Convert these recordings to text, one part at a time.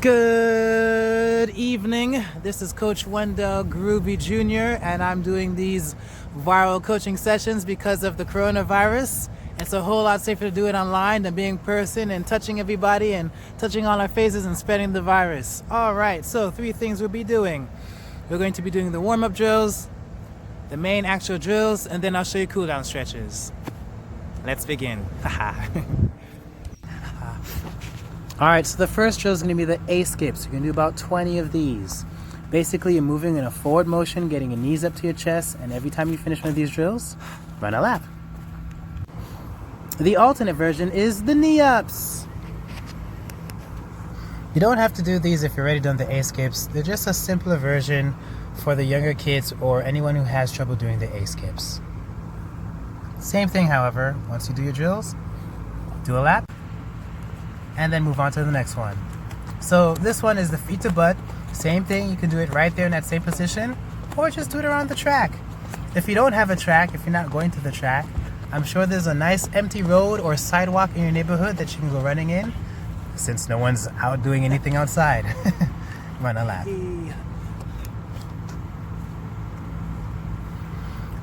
Good evening. This is Coach Wendell Groovy Jr. and I'm doing these viral coaching sessions because of the coronavirus. It's a whole lot safer to do it online than being in person and touching everybody and touching all our faces and spreading the virus. All right, so 3 things we'll be doing. We're going to be doing the warm-up drills, the main actual drills, and then I'll show you cool-down stretches. Let's begin. Alright, so the first drill is going to be the A skips. You're going to do about 20 of these. Basically, you're moving in a forward motion, getting your knees up to your chest, and every time you finish one of these drills, run a lap. The alternate version is the knee ups. You don't have to do these if you've already done the A skips. They're just a simpler version for the younger kids or anyone who has trouble doing the A skips. Same thing, however, once you do your drills, do a lap, and then move on to the next one. So this one is the feet to butt. Same thing, you can do it right there in that same position, or just do it around the track. If you don't have a track, if you're not going to the track, I'm sure there's a nice empty road or sidewalk in your neighborhood that you can go running in, since no one's out doing anything outside. Run a lap.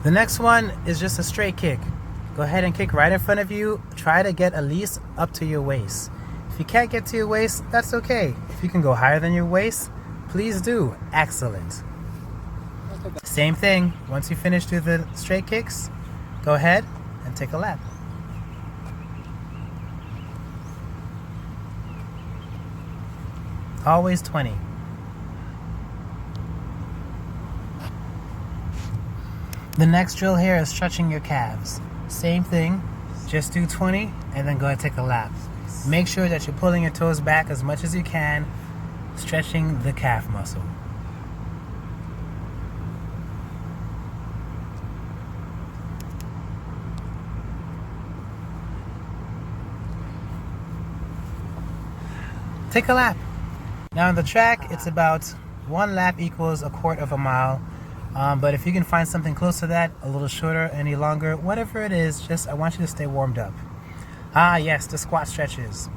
The next one is just a straight kick. Go ahead and kick right in front of you. Try to get at least up to your waist. If you can't get to your waist, that's okay. If you can go higher than your waist, please do. Excellent. Same thing. Once you finish do the straight kicks, go ahead and take a lap. Always 20. The next drill here is stretching your calves. Same thing, just do 20 and then go ahead and take a lap. Make sure that you're pulling your toes back as much as you can, stretching the calf muscle. Take a lap. Now on the track, it's about 1 lap equals a quarter of a mile. But if you can find something close to that, a little shorter, any longer, whatever it is, just I want you to stay warmed up. Yes, the squat stretches.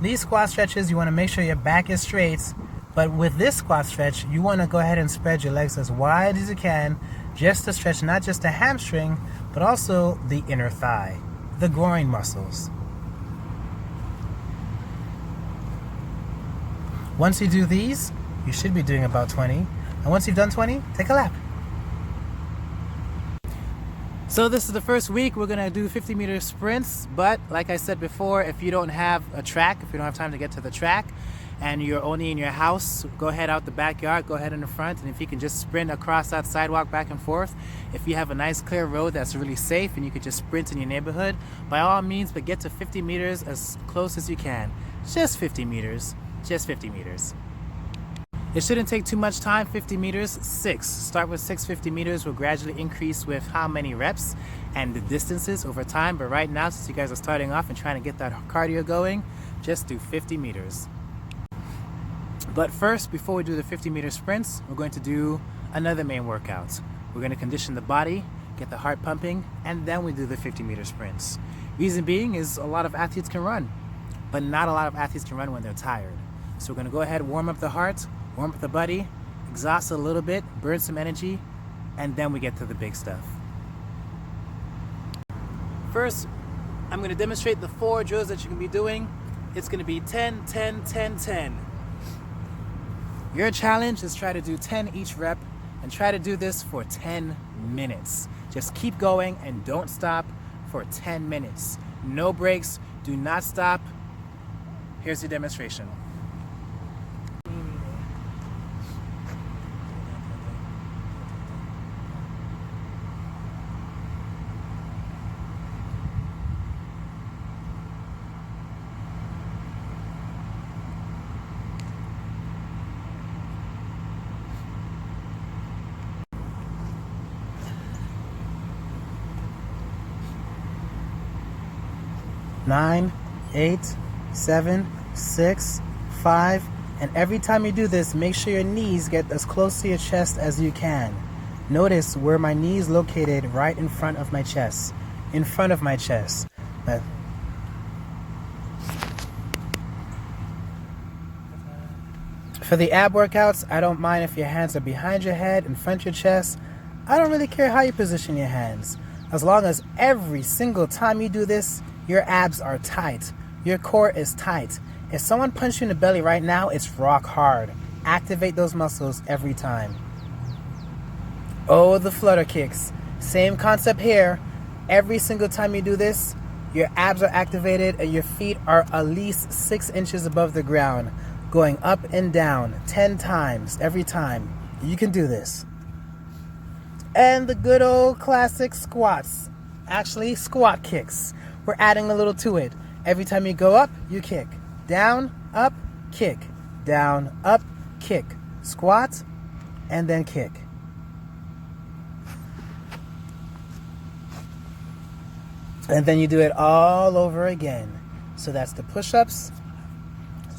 These squat stretches, you want to make sure your back is straight, but with this squat stretch, you want to go ahead and spread your legs as wide as you can, just to stretch not just the hamstring, but also the inner thigh, the groin muscles. Once you do these, you should be doing about 20, and once you've done 20, take a lap. So this is the first week. We're going to do 50-meter sprints, but like I said before, if you don't have a track, if you don't have time to get to the track, and you're only in your house, go ahead out the backyard, go ahead in the front, and if you can just sprint across that sidewalk back and forth, if you have a nice clear road that's really safe and you can just sprint in your neighborhood, by all means, but get to 50 meters as close as you can. Just 50 meters. Just 50 meters. It shouldn't take too much time. 50 meters, 6. Start with 650 meters. Will gradually increase with how many reps and the distances over time. But right now, since you guys are starting off and trying to get that cardio going, just do 50 meters. But first, before we do the 50-meter sprints, we're going to do another main workout. We're going to condition the body, get the heart pumping, and then we do the 50-meter sprints. Reason being is a lot of athletes can run, but not a lot of athletes can run when they're tired. So we're going to go ahead and warm up the heart, warm up the body, exhaust a little bit, burn some energy, and then we get to the big stuff. First, I'm going to demonstrate the 4 drills that you can be doing. It's going to be 10, 10, 10, 10. Your challenge is try to do 10 each rep and try to do this for 10 minutes. Just keep going and don't stop for 10 minutes. No breaks, do not stop. Here's the demonstration. Nine, 8, 7, 6, 5, and every time you do this, make sure your knees get as close to your chest as you can. Notice where my knee is located, right in front of my chest. In front of my chest. For the ab workouts, I don't mind if your hands are behind your head, in front of your chest. I don't really care how you position your hands. As long as every single time you do this, your abs are tight. Your core is tight. If someone punched you in the belly right now, it's rock hard. Activate those muscles every time. Oh, the flutter kicks. Same concept here. Every single time you do this, your abs are activated and your feet are at least 6 inches above the ground, going up and down 10 times every time. You can do this. And the good old classic squats. Actually, squat kicks. We're adding a little to it. Every time you go up, you kick. Down, up, kick. Down, up, kick. Squat, and then kick. And then you do it all over again. So that's the push-ups.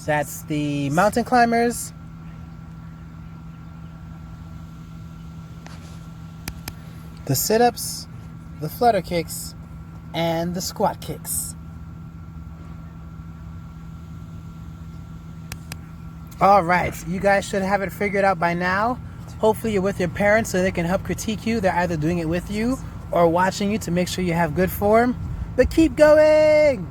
That's the mountain climbers. The sit-ups, the flutter kicks, and the squat kicks. All right, you guys should have it figured out by now. Hopefully you're with your parents so they can help critique you. They're either doing it with you or watching you to make sure you have good form. But keep going!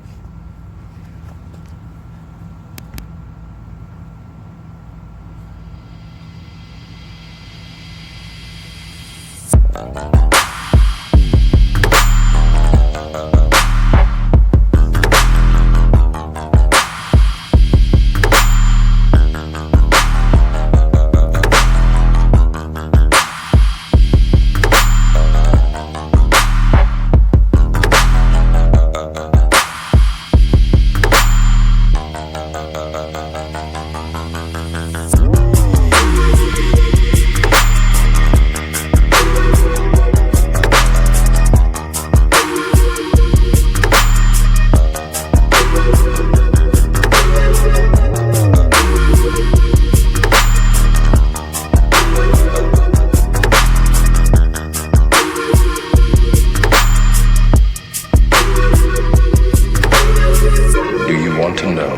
To know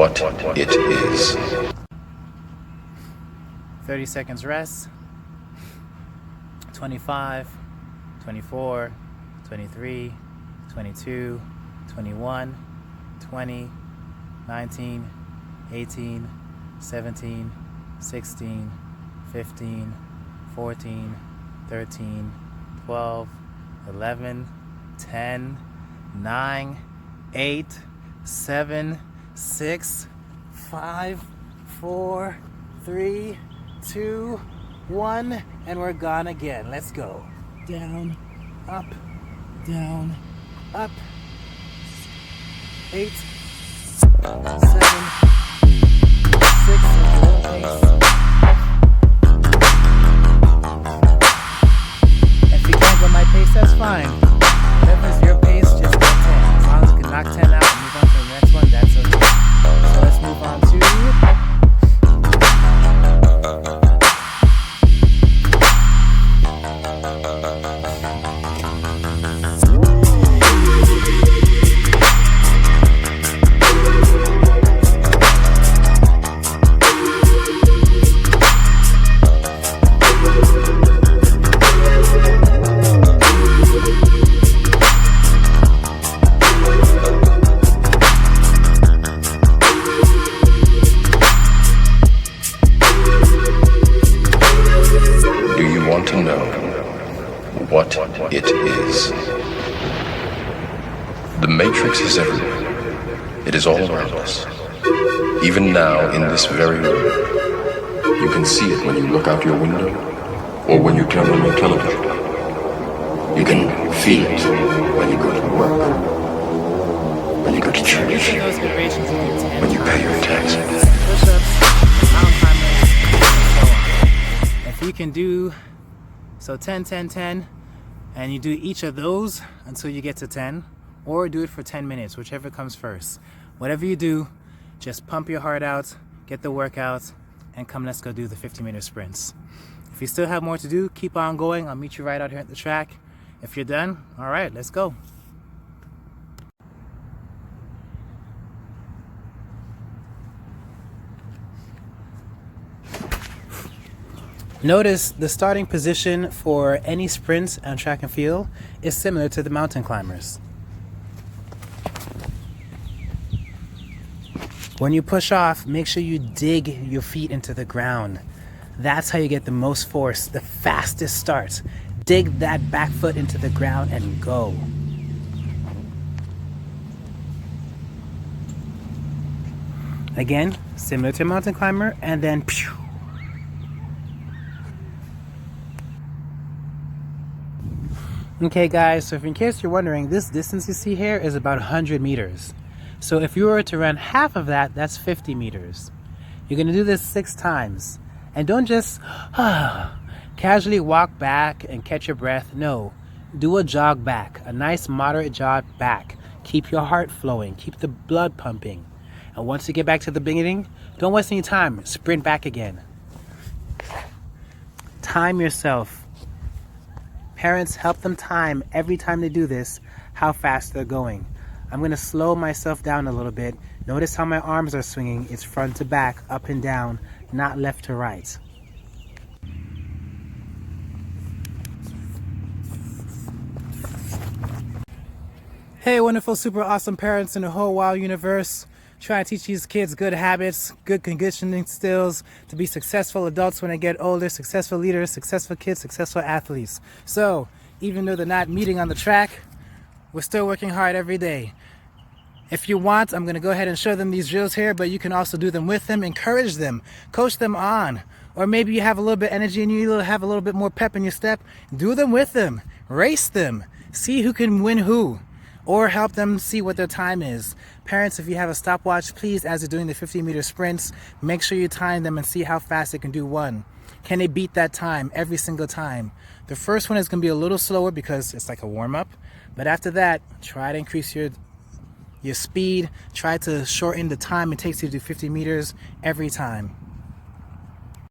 what it is. 30 seconds rest. 25, 24, 23, 22, 21, 20, 19, 18, 17, 16, 15, 14, 13, 12, 11, 10, 9, 8, 7, 6, 5, 4, 3, 2, 1, and we're gone again. Let's go. Down, up, 8, 7, 6, if you can't go my pace, that's fine. Whatever's your pace, just go 10. As long as you can knock 10 out and move on to the next one, that's okay. So let's move on to what it is. The Matrix is everywhere. It is all around us. Even now, in this very room. You can see it when you look out your window, or when you turn on your television. You can feel it when you go to work, when you go to church, when you pay your taxes. If you can do so 10, 10, 10, and you do each of those until you get to 10, or do it for 10 minutes, whichever comes first. Whatever you do, just pump your heart out, get the workout, and come, let's go do the 50-meter sprints. If you still have more to do, keep on going. I'll meet you right out here at the track. If you're done, all right, let's go. Notice the starting position for any sprint on track and field is similar to the mountain climbers. When you push off, make sure you dig your feet into the ground. That's how you get the most force, the fastest start. Dig that back foot into the ground and go. Again, similar to a mountain climber, and then pew. Okay guys, so if in case you're wondering, this distance you see here is about 100 meters. So if you were to run half of that, that's 50 meters. You're gonna do this 6 times. And don't just casually walk back and catch your breath. No, do a jog back, a nice moderate jog back. Keep your heart flowing, keep the blood pumping. And once you get back to the beginning, don't waste any time, sprint back again. Time yourself. Parents, help them time every time they do this, how fast they're going. I'm gonna slow myself down a little bit. Notice how my arms are swinging. It's front to back, up and down, not left to right. Hey, wonderful, super awesome parents in the whole wild universe. Try to teach these kids good habits, good conditioning skills to be successful adults when they get older, successful leaders, successful kids, successful athletes. So, even though they're not meeting on the track, we're still working hard every day. If you want, I'm going to go ahead and show them these drills here, but you can also do them with them, encourage them, coach them on. Or maybe you have a little bit of energy and you have a little bit more pep in your step. Do them with them, race them, see who can win who. Or help them see what their time is. Parents, if you have a stopwatch, please, as they're doing the 50-meter sprints, make sure you time them and see how fast they can do one. Can they beat that time every single time? The first one is going to be a little slower because it's like a warm-up. But after that, try to increase your speed. Try to shorten the time it takes you to do 50 meters every time.